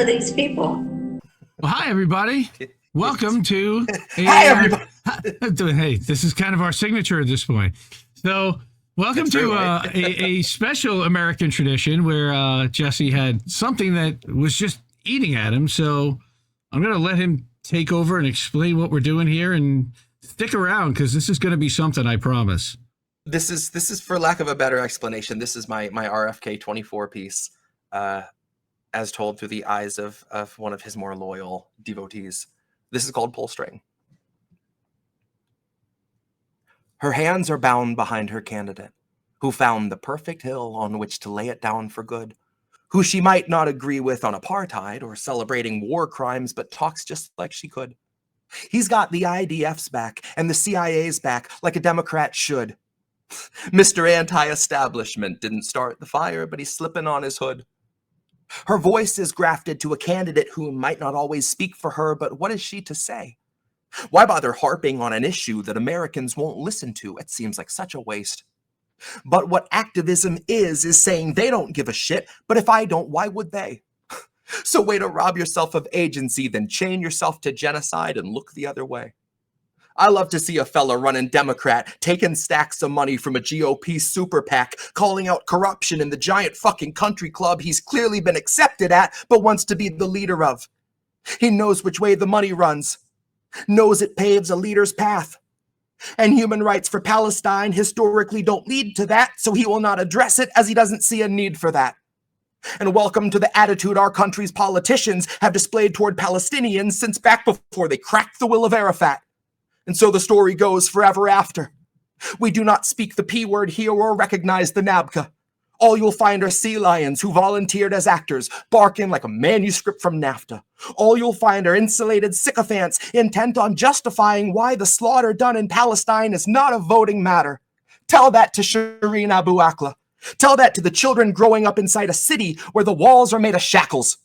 are these people? Well, hi, everybody. Welcome to Hi, everybody. Hey, this is kind of our signature at this point. So, welcome to a special American tradition where Jesse had something that was just eating at him. So, I'm going to let him take over and explain what we're doing here, and stick around because this is going to be something, I promise. This is for lack of a better explanation. This is my RFK 24 piece, as told through the eyes of one of his more loyal devotees. This is called Pull String. Her hands are bound behind her candidate, who found the perfect hill on which to lay it down for good, who she might not agree with on apartheid or celebrating war crimes, but talks just like she could. He's got the IDF's back and the CIA's back like a Democrat should. Mr. Anti-Establishment didn't start the fire, but he's slipping on his hood. Her voice is grafted to a candidate who might not always speak for her, but what is she to say? Why bother harping on an issue that Americans won't listen to? It seems like such a waste. But what activism is saying they don't give a shit, but if I don't, why would they? So way to rob yourself of agency, then chain yourself to genocide and look the other way. I love to see a fella running Democrat, taking stacks of money from a GOP super PAC, calling out corruption in the giant fucking country club he's clearly been accepted at, but wants to be the leader of. He knows which way the money runs, knows it paves a leader's path. And human rights for Palestine historically don't lead to that, so he will not address it as he doesn't see a need for that. And welcome to the attitude our country's politicians have displayed toward Palestinians since back before they cracked the will of Arafat. And so the story goes forever after. We do not speak the P word here or recognize the NABCA. All you'll find are sea lions who volunteered as actors, barking like a manuscript from NAFTA. All you'll find are insulated sycophants intent on justifying why the slaughter done in Palestine is not a voting matter. Tell that to Shireen Abu Akleh. Tell that to the children growing up inside a city where the walls are made of shackles.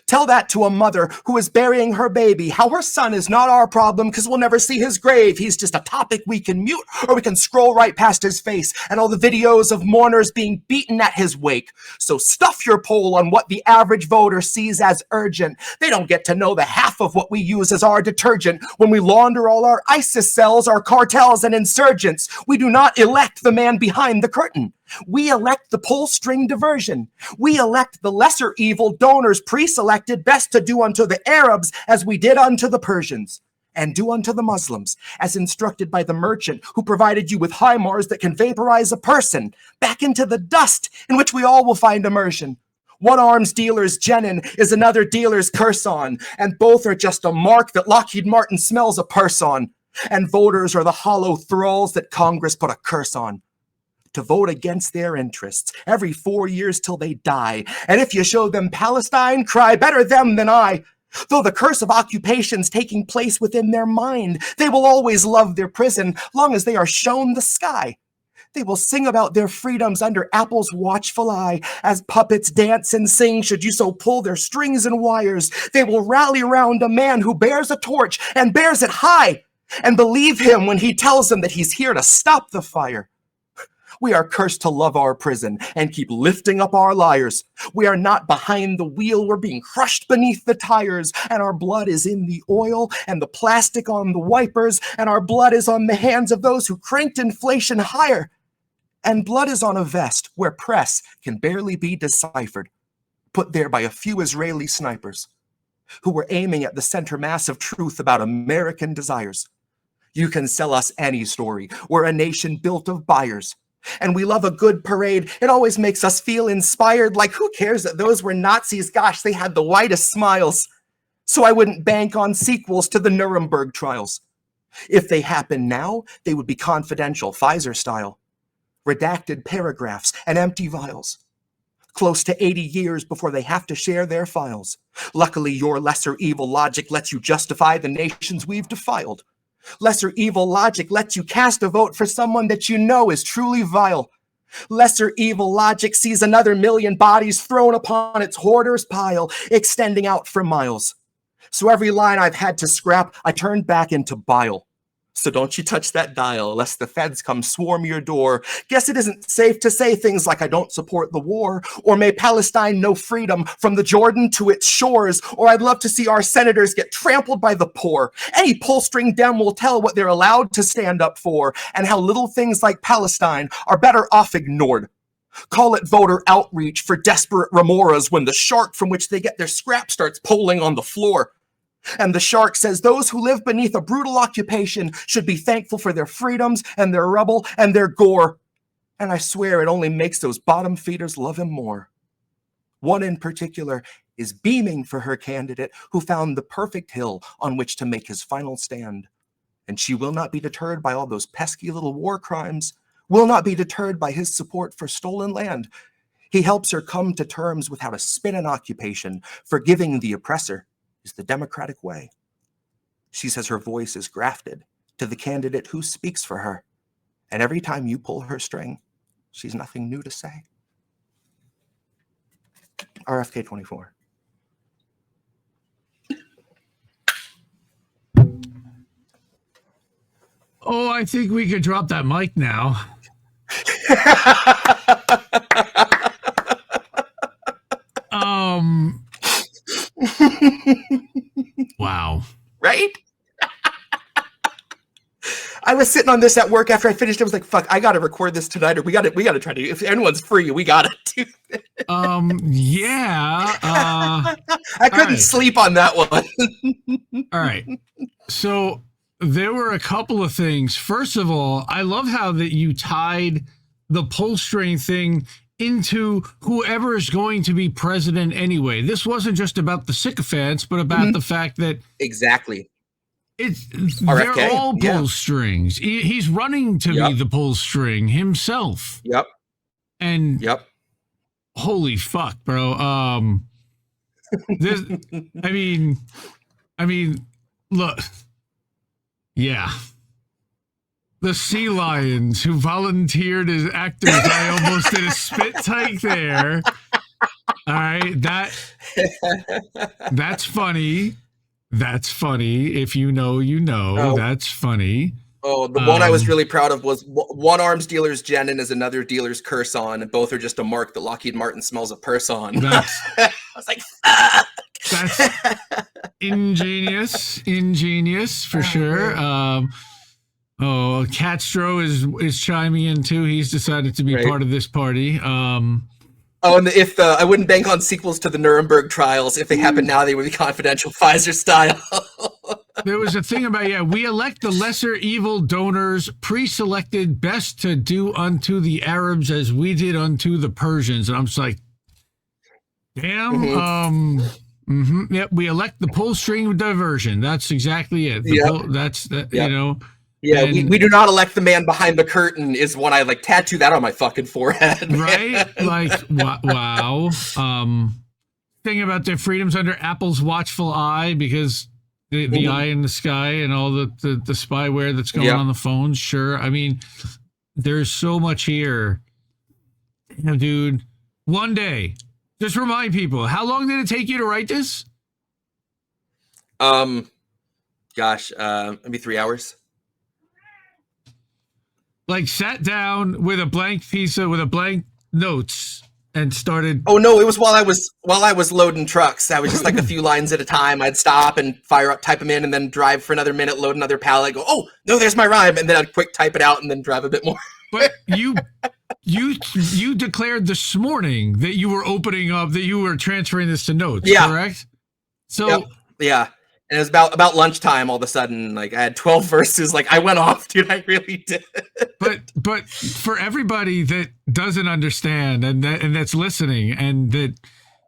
Tell that to a mother who is burying her baby, how her son is not our problem because we'll never see his grave. He's just a topic we can mute, or we can scroll right past his face and all the videos of mourners being beaten at his wake. So stuff your poll on what the average voter sees as urgent. They don't get to know the half of what we use as our detergent when we launder all our ISIS cells, our cartels and insurgents. We do not elect the man behind the curtain. We elect the pull string diversion. We elect the lesser evil donors pre-selected best to do unto the Arabs as we did unto the Persians, and do unto the Muslims as instructed by the merchant who provided you with HIMARS that can vaporize a person back into the dust in which we all will find immersion. One arms dealer's Jenin is another dealer's curse on, and both are just a mark that Lockheed Martin smells a purse on, and voters are the hollow thralls that Congress put a curse on. To vote against their interests every 4 years till they die. And if you show them Palestine, cry better them than I. Though the curse of occupation's taking place within their mind, they will always love their prison long as they are shown the sky. They will sing about their freedoms under Apple's watchful eye as puppets dance and sing should you so pull their strings and wires. They will rally round a man who bears a torch and bears it high and believe him when he tells them that he's here to stop the fire. We are cursed to love our prison and keep lifting up our liars. We are not behind the wheel, we're being crushed beneath the tires, and our blood is in the oil and the plastic on the wipers, and our blood is on the hands of those who cranked inflation higher. And blood is on a vest where press can barely be deciphered, put there by a few Israeli snipers who were aiming at the center mass of truth about American desires. You can sell us any story. We're a nation built of buyers. And we love a good parade. It always makes us feel inspired, like who cares that those were Nazis? Gosh, they had the whitest smiles. So I wouldn't bank on sequels to the Nuremberg trials. If they happen now, they would be confidential, Pfizer style. Redacted paragraphs and empty vials. Close to 80 years before they have to share their files. Luckily, your lesser evil logic lets you justify the nations we've defiled. Lesser evil logic lets you cast a vote for someone that you know is truly vile. Lesser evil logic sees another million bodies thrown upon its hoarder's pile, extending out for miles. So every line I've had to scrap, I turned back into bile. So don't you touch that dial, lest the feds come swarm your door. Guess it isn't safe to say things like I don't support the war, or may Palestine know freedom from the Jordan to its shores, or I'd love to see our senators get trampled by the poor. Any pull-string dem will tell what they're allowed to stand up for, and how little things like Palestine are better off ignored. Call it voter outreach for desperate remoras when the shark from which they get their scrap starts polling on the floor. And the shark says those who live beneath a brutal occupation should be thankful for their freedoms and their rubble and their gore. And I swear it only makes those bottom feeders love him more. One in particular is beaming for her candidate who found the perfect hill on which to make his final stand. And she will not be deterred by all those pesky little war crimes, will not be deterred by his support for stolen land. He helps her come to terms with how to spin an occupation, forgiving the oppressor is the democratic way. She says her voice is grafted to the candidate who speaks for her. And every time you pull her string, she's nothing new to say. RFK 24. Oh, I think we could drop that mic now. Wow. Right? I was sitting on this at work after I finished. I was like, fuck, I got to record this tonight, or we got to try to, if anyone's free, we got to do it. Yeah. I couldn't sleep on that one. All right. So there were a couple of things. First of all, I love how that you tied the pull string thing into whoever is going to be president anyway. This wasn't just about the sycophants, but about the fact that exactly they're all pull strings. He's running to be the pull string himself. Yep. And holy fuck, bro. This, I mean, look, yeah. The sea lions who volunteered as actors, I almost did a spit take there. All right, that's funny. That's funny. If you know, you know. Oh. That's funny. Oh, the one I was really proud of was one arms dealer's Jen and is another dealer's curse on, and both are just a mark that Lockheed Martin smells a purse on. I was like, fuck. That's ingenious for sure. Castro is chiming in too. He's decided to be part of this party. And if I wouldn't bank on sequels to the Nuremberg trials. If they happen now, they would be confidential, Pfizer style. There was a thing about, we elect the lesser evil donors, pre-selected best to do unto the Arabs as we did unto the Persians. And I'm just like, damn. Yep, we elect the pull string diversion. That's exactly it. You know. Yeah, we do not elect the man behind the curtain is one I tattoo that on my fucking forehead. Right? Wow. Thing about their freedoms under Apple's watchful eye, because the eye in the sky and all the spyware that's going on the phones. Sure. I mean, there's so much here. Dude, one day, just remind people, how long did it take you to write this? Maybe 3 hours. Sat down with a blank notes and started. Oh no, it was while I was loading trucks. I was just a few lines at a time. I'd stop and type them in, and then drive for another minute, load another pallet, go, oh no, there's my rhyme, and then I'd quick type it out and then drive a bit more. But you declared this morning that you were opening up, that you were transferring this to notes, correct? So yeah. And it was about lunchtime. All of a sudden, I had 12 verses. I went off, dude. I really did. But for everybody that doesn't understand and that's listening and that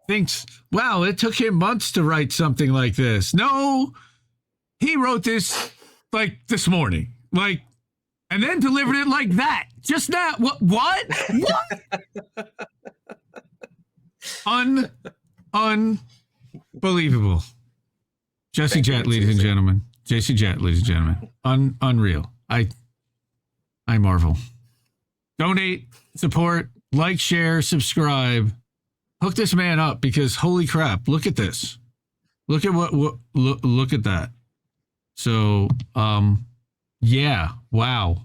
thinks, wow, it took him months to write something like this. No, he wrote this this morning, and then delivered it like that. Just now. What? Unbelievable. Jesse Jett, ladies and gentlemen. JC Jett, ladies and gentlemen. Unreal. I marvel. Donate, support, like, share, subscribe. Hook this man up, because holy crap, look at this. Look at look at that. So, Yeah. Wow.